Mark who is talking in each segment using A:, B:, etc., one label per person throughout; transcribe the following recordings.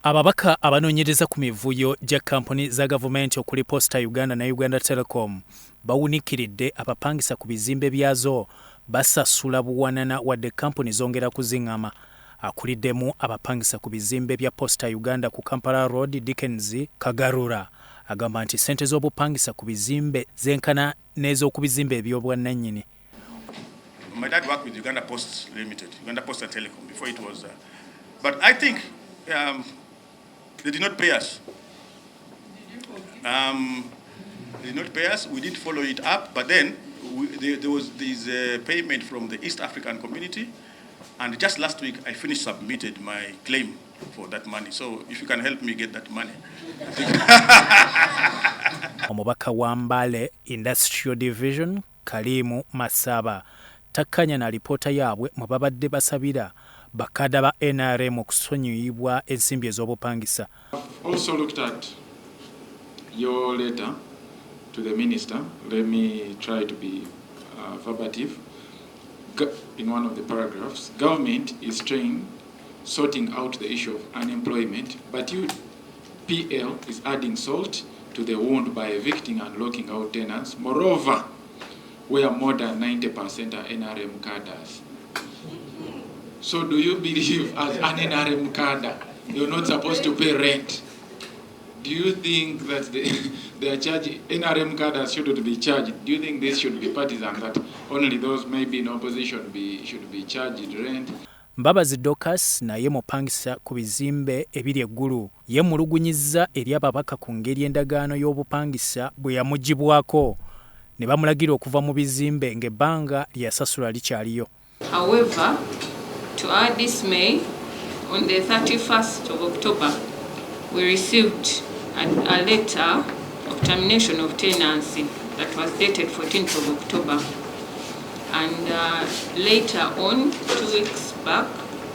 A: Ababaka abanoonyereza ku mivuyo gya kampuni za gavumenti okuli Posta Uganda na Uganda Telecom bawunikiridde abapangisa ku bizimbe byazo basasula buwanana wadde kampuni zongera kuziŋŋama. Akuliddemu abapangisa ku bizimbe bya Posta Uganda ku Kampala Road Dickens Kagarura agamba nti ssente z'obupangisa ku bizimbe zenkana n'ez'oku bizimbe eby'obwannannyini.
B: My dad worked with Uganda Post Limited, Uganda Posta Telecom, before it was... but I think they did not pay us. They did not pay us. We did follow it up, but then there was this payment from the East African community, and just last week I submitted my claim for that money. So if you can help me get that money.
A: Omubaka wa Mbale Industrial Division Kalimu Masaba takkanya na lipoota yaabwe mu babadde basabira bakada ba NRM okusonyiyibwa ensimbi ez'obupangisa.
C: Also looked at your letter to the minister. Let me try to be verbative. In one of the paragraphs, government is sorting out the issue of unemployment, but UPL is adding salt to the wound by evicting and locking out tenants. Moreover, where more than 90% are NRM cadres. So do you believe as an NRM cadre, you're not supposed to pay rent? Do you think that they are charging, NRM cadres shouldn't be charged? Do you think this should be partisan, that only those maybe in opposition should be charged rent?
A: Mbabazi Docas naye mupangisa ku bizimbe ebiri eggulu yemulugunyizza eri ababaka ku ngeri endagaano y'obupangisa bwe yamugibwako ne bamulagira okuva mu bizimbe ng'ebbanga lyasasula likyaliyo.
D: However, to our dismay, on the 31st of October, we received a letter of termination of tenancy that was dated 14th of October. And later on, 2 weeks back,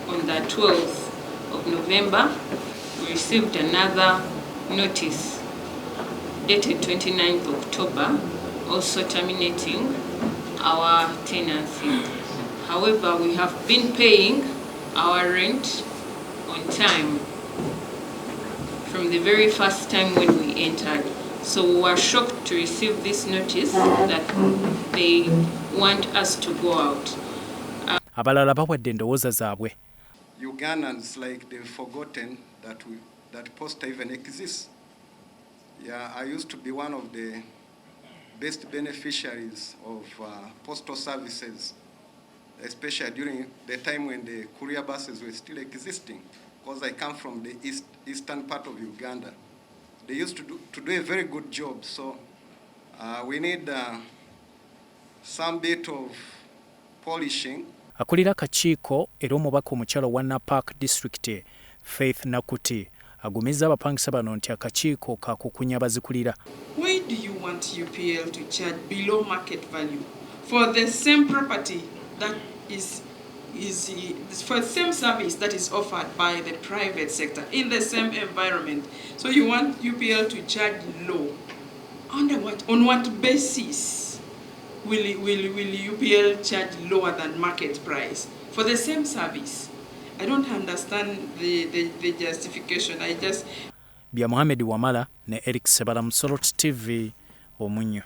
D: on the 12th of November, we received another notice dated 29th of October, also terminating our tenancy. However, we have been paying our rent on time from the very first time when we entered. So we were shocked to receive this notice that they want us to go out.
A: Abalala bawadde endowooza zaabwe.
E: Ugandans, like, they've forgotten that Posta even exists. Yeah, I used to be one of the best beneficiaries of postal services, especially during the time when the courier buses were still existing, because I come from the eastern part of Uganda. They used to do a very good job, so we need some bit of polishing.
A: Akulira akakiiko era omubaka omukyala wa Napark District Faith Nakuti agumizza abapangisa bano nti akakiiko kakukunya bazikulira.
F: Why do you want UPL to charge below market value for the same property that is for the same service that is offered by the private sector in the same environment? So you want UPL to charge low. On what basis will UPL charge lower than market price for the same service? I don't understand the justification. I just...
A: Bya Mohamed Wamala ne Eric Sebala mu Sorot TV Omunyo.